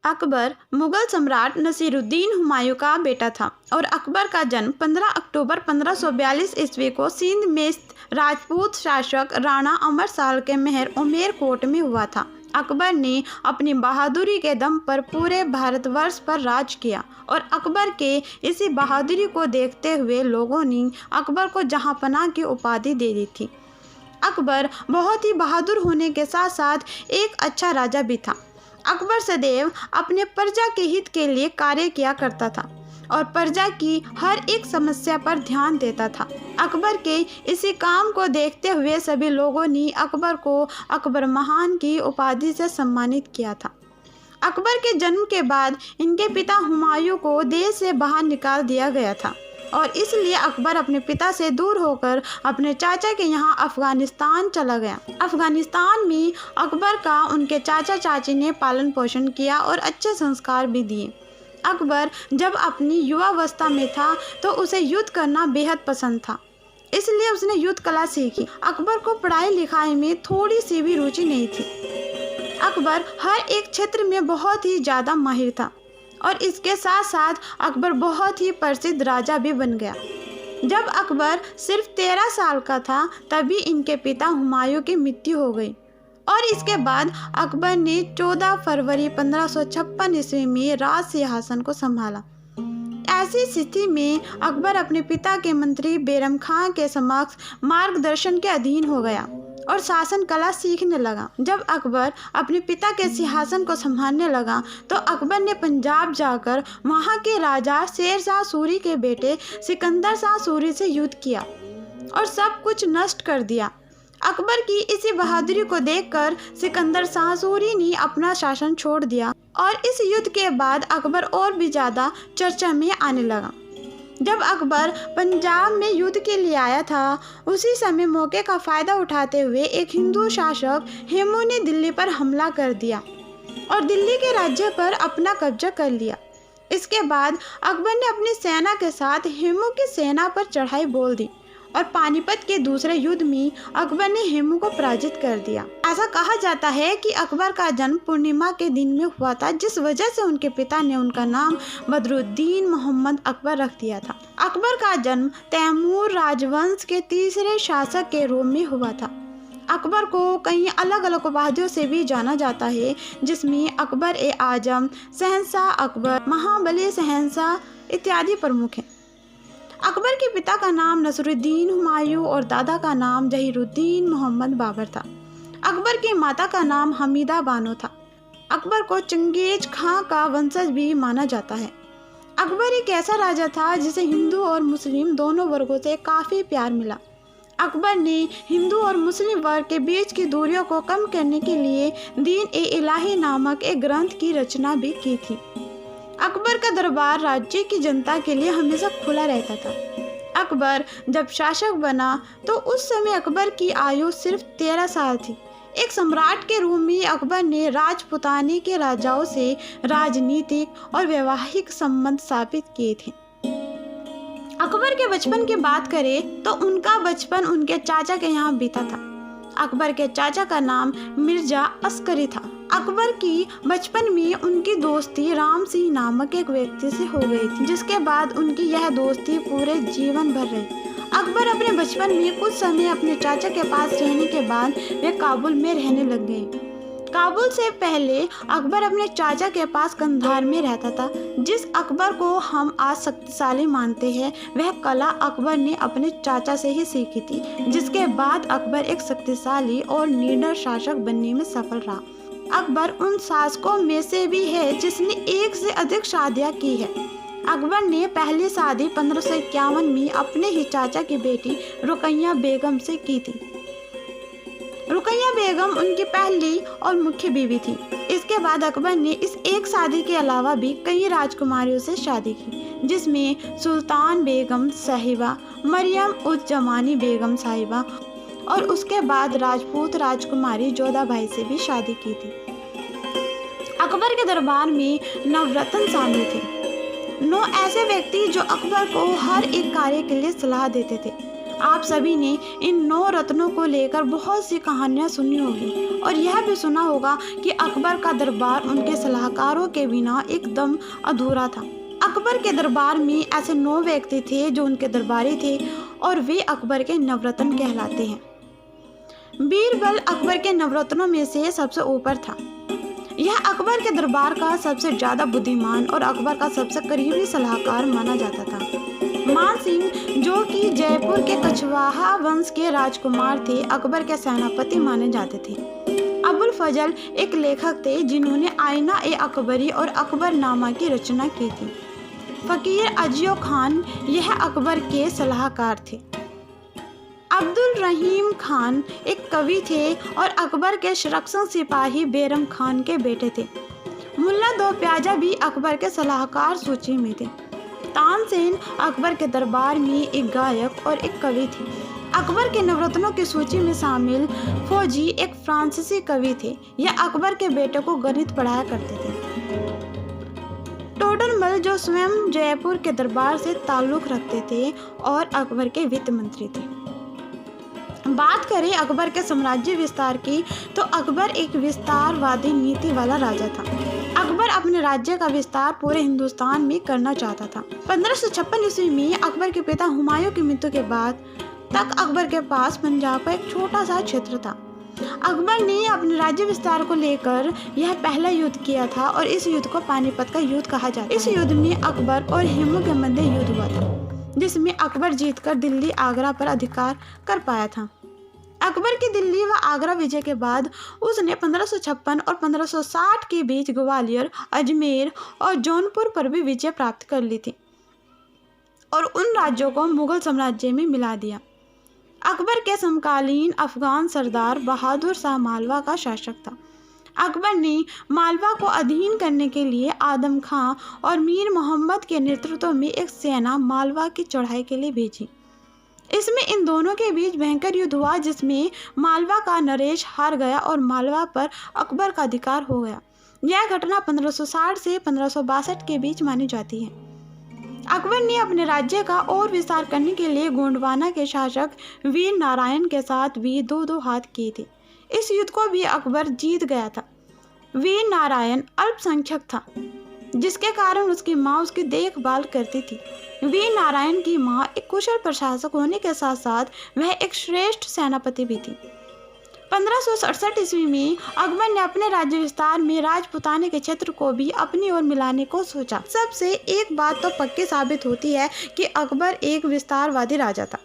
अकबर मुगल सम्राट नसीरुद्दीन हुमायूं का बेटा था और अकबर का जन्म 15 अक्टूबर 1542 ईस्वी को सिंध में राजपूत शासक राणा अमर साल के महल उमेर कोट में हुआ था। अकबर ने अपनी बहादुरी के दम पर पूरे भारतवर्ष पर राज किया और अकबर के इसी बहादुरी को देखते हुए लोगों ने अकबर को जहांपनाह की उपाधि दे दी थी। अकबर बहुत ही बहादुर होने के साथ साथ एक अच्छा राजा भी था। अकबर सदैव अपने प्रजा के हित के लिए कार्य किया करता था और प्रजा की हर एक समस्या पर ध्यान देता था। अकबर के इसी काम को देखते हुए सभी लोगों ने अकबर को अकबर महान की उपाधि से सम्मानित किया था। अकबर के जन्म के बाद इनके पिता हुमायूं को देश से बाहर निकाल दिया गया था और इसलिए अकबर अपने पिता से दूर होकर अपने चाचा के यहाँ अफगानिस्तान चला गया। अफगानिस्तान में अकबर का उनके चाचा चाची ने पालन पोषण किया और अच्छे संस्कार भी दिए। अकबर जब अपनी युवावस्था में था तो उसे युद्ध करना बेहद पसंद था, इसलिए उसने युद्ध कला सीखी। अकबर को पढ़ाई लिखाई में थोड़ी सी भी रुचि नहीं थी। अकबर हर एक क्षेत्र में बहुत ही ज़्यादा माहिर था और इसके साथ साथ अकबर बहुत ही प्रसिद्ध राजा भी बन गया। जब अकबर सिर्फ 13 साल का था तभी इनके पिता हुमायूं की मृत्यु हो गई और इसके बाद अकबर ने 14 फरवरी 1556 ईस्वी में राज सिंहासन को संभाला। ऐसी स्थिति में अकबर अपने पिता के मंत्री बैरम खां के समक्ष मार्गदर्शन के अधीन हो गया और शासन कला सीखने लगा। जब अकबर अपने पिता के सिंहासन को संभालने लगा तो अकबर ने पंजाब जाकर वहां के राजा शेर शाह सूरी के बेटे सिकंदर शाह सूरी से युद्ध किया और सब कुछ नष्ट कर दिया। अकबर की इसी बहादुरी को देखकर सिकंदर शाह सूरी ने अपना शासन छोड़ दिया और इस युद्ध के बाद अकबर और भी ज़्यादा चर्चा में आने लगा। जब अकबर पंजाब में युद्ध के लिए आया था उसी समय मौके का फ़ायदा उठाते हुए एक हिंदू शासक हेमू ने दिल्ली पर हमला कर दिया और दिल्ली के राज्य पर अपना कब्जा कर लिया। इसके बाद अकबर ने अपनी सेना के साथ हेमू की सेना पर चढ़ाई बोल दी और पानीपत के दूसरे युद्ध में अकबर ने हेमू को पराजित कर दिया। ऐसा कहा जाता है कि अकबर का जन्म पूर्णिमा के दिन में हुआ था, जिस वजह से उनके पिता ने उनका नाम बदरुद्दीन मोहम्मद अकबर रख दिया था। अकबर का जन्म तैमूर राजवंश के तीसरे शासक के रूप में हुआ था। अकबर को कई अलग अलग उपाधियों से भी जाना जाता है, जिसमें अकबर ए आजम, शहंशाह अकबर, महाबली शहंशाह इत्यादि प्रमुख हैं। अकबर के पिता का नाम नसरुद्दीन हुमायूं और दादा का नाम जहीरुद्दीन मोहम्मद बाबर था। अकबर की माता का नाम हमीदा बानो था। अकबर को चंगेज खां का वंशज भी माना जाता है। अकबर एक ऐसा राजा था जिसे हिंदू और मुस्लिम दोनों वर्गों से काफ़ी प्यार मिला। अकबर ने हिंदू और मुस्लिम वर्ग के बीच की दूरियों को कम करने के लिए दीन ए इलाही नामक एक ग्रंथ की रचना भी की थी। अकबर का दरबार राज्य की जनता के लिए हमेशा खुला रहता था। अकबर जब शासक बना तो उस समय अकबर की आयु सिर्फ 13 साल थी। एक सम्राट के रूप में अकबर ने राजपुतानी के राजाओं से राजनीतिक और वैवाहिक संबंध स्थापित किए थे। अकबर के बचपन की बात करें तो उनका बचपन उनके चाचा के यहाँ बीता था। अकबर के चाचा का नाम मिर्जा अस्करी था। अकबर की बचपन में उनकी दोस्ती राम सिंह नामक एक व्यक्ति से हो गई थी, जिसके बाद उनकी यह दोस्ती पूरे जीवन भर रही। अकबर अपने बचपन में कुछ समय अपने चाचा के पास रहने के बाद वे काबुल में रहने लग गए। काबुल से पहले अकबर अपने चाचा के पास कंधार में रहता था। जिस अकबर को हम आज शक्तिशाली मानते हैं वह कला अकबर ने अपने चाचा से ही सीखी थी, जिसके बाद अकबर एक शक्तिशाली और निडर शासक बनने में सफल रहा। अकबर उन शासकों में से भी है जिसने एक से अधिक शादियाँ की है। अकबर ने पहली शादी 1551 में अपने ही चाचा की बेटी रुकैया बेगम से की थी। रुकैया बेगम उनकी पहली और मुख्य बीवी थी। इसके बाद अकबर ने इस एक शादी के अलावा भी कई राजकुमारियों से शादी की, जिसमें सुल्तान बेगम साहिबा, मरियम उज जमानी बेगम साहिबा और उसके बाद राजपूत राजकुमारी जोधाबाई से भी शादी की थी। अकबर के दरबार में नवरत्न शामिल थे। 9 ऐसे व्यक्ति जो अकबर को हर एक कार्य के लिए सलाह देते थे। आप सभी ने इन 9 रत्नों को लेकर बहुत सी कहानियाँ सुनी होगी और यह भी सुना होगा कि अकबर का दरबार उनके सलाहकारों के बिना एकदम अधूरा था। अकबर के दरबार में ऐसे 9 व्यक्ति थे जो उनके दरबारी थे और वे अकबर के नवरत्न कहलाते हैं। बीरबल अकबर के नवरत्नों में से सबसे ऊपर था। यह अकबर के दरबार का सबसे ज़्यादा बुद्धिमान और अकबर का सबसे करीबी सलाहकार माना जाता था। मान सिंह, जो कि जयपुर के कछवाहा वंश के राजकुमार थे, अकबर के सेनापति माने जाते थे। अबुल फजल एक लेखक थे जिन्होंने आईना ए अकबरी और अकबरनामा की रचना की थी। फकीर अजियो खान यह अकबर के सलाहकार थे। अब्दुल रहीम खान एक कवि थे और अकबर के सुरक्षा सिपाही बैरम खान के बेटे थे। मुल्ला दो प्याजा भी अकबर के सलाहकार सूची में थे। तानसेन अकबर के दरबार में एक गायक और एक कवि थे। अकबर के नवरत्नों की सूची में शामिल फौजी एक फ्रांसीसी कवि थे। यह अकबर के बेटे को गणित पढ़ाया करते थे। टोडरमल, जो स्वयं जयपुर के दरबार से ताल्लुक रखते थे और अकबर के वित्त मंत्री थे। बात करें अकबर के साम्राज्य विस्तार की, तो अकबर एक विस्तारवादी नीति वाला राजा था। अकबर अपने राज्य का विस्तार पूरे हिंदुस्तान में करना चाहता था। 1556 ईस्वी में अकबर के पिता हुमायूं की मृत्यु के बाद तक अकबर के पास पंजाब का एक छोटा सा क्षेत्र था। अकबर ने अपने राज्य विस्तार को लेकर यह पहला युद्ध किया था और इस युद्ध को पानीपत का युद्ध कहा जाता है। इस युद्ध में अकबर और हेमू के मध्य युद्ध हुआ था, जिसमें अकबर जीतकर दिल्ली आगरा पर अधिकार कर पाया था। अकबर की दिल्ली व आगरा विजय के बाद उसने 1556 और 1560 के बीच ग्वालियर, अजमेर और जौनपुर पर भी विजय प्राप्त कर ली थी और उन राज्यों को मुगल साम्राज्य में मिला दिया। अकबर के समकालीन अफगान सरदार बहादुर शाह मालवा का शासक था। अकबर ने मालवा को अधीन करने के लिए आदम खां और मीर मोहम्मद के नेतृत्व में एक सेना मालवा की चढ़ाई के लिए भेजी। इसमें इन दोनों के बीच भयंकर युद्ध हुआ, जिसमें मालवा का नरेश हार गया और मालवा पर अकबर का अधिकार हो गया। यह घटना 1560 से 1562 के बीच मानी जाती है। अकबर ने अपने राज्य का और विस्तार करने के लिए गोंडवाना के शासक वीर नारायण के साथ भी दो हाथ किए थे। इस युद्ध को भी अकबर जीत गया था। वीर नारायण अल्पसंख्यक था, जिसके कारण उसकी माँ उसकी देखभाल करती थी। वीर नारायण की माँ एक कुशल प्रशासक होने के साथ साथ वह एक श्रेष्ठ सेनापति भी थी। 1567 ईस्वी में अकबर ने अपने राज्य विस्तार में राजपुताने के क्षेत्र को भी अपनी ओर मिलाने को सोचा। सबसे एक बात तो पक्की साबित होती है कि अकबर एक विस्तारवादी राजा था।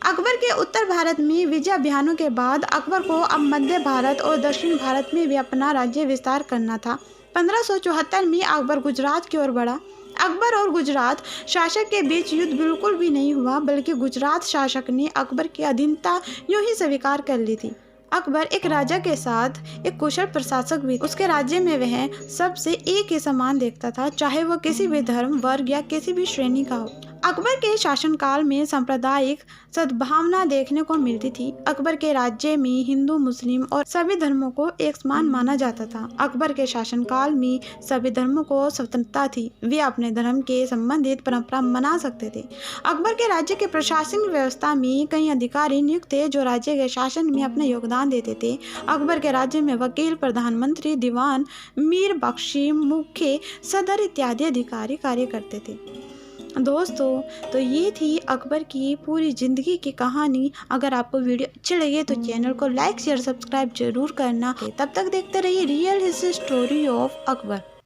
अकबर के उत्तर भारत में विजय अभियानों के बाद अकबर को अब मध्य भारत और दक्षिण भारत में भी अपना राज्य विस्तार करना था। 1574 में अकबर गुजरात की ओर बढ़ा। अकबर और गुजरात शासक के बीच युद्ध बिल्कुल भी नहीं हुआ, बल्कि गुजरात शासक ने अकबर की अधीनता यूं ही स्वीकार कर ली थी। अकबर एक राजा के साथ एक कुशल प्रशासक भी। उसके राज्य में वह सबसे एक ही समान देखता था, चाहे वो किसी भी धर्म, वर्ग या किसी भी श्रेणी का हो। अकबर के शासनकाल में सांप्रदायिक सद्भावना देखने को मिलती थी। अकबर के राज्य में हिंदू, मुस्लिम और सभी धर्मों को एक समान माना जाता था। अकबर के शासनकाल में सभी धर्मों को स्वतंत्रता थी, वे अपने धर्म के संबंधित परंपरा मना सकते थे। अकबर के राज्य के प्रशासनिक व्यवस्था में कई अधिकारी नियुक्त थे जो राज्य के शासन में अपना योगदान देते थे। अकबर के राज्य में वकील, प्रधानमंत्री, दीवान, मीर बख्शी, मुख्य, सदर इत्यादि अधिकारी कार्य करते थे। दोस्तों, तो ये थी अकबर की पूरी ज़िंदगी की कहानी। अगर आपको वीडियो अच्छी लगे तो चैनल को लाइक, शेयर, सब्सक्राइब जरूर करना। तब तक देखते रहिए real history story of Akbar.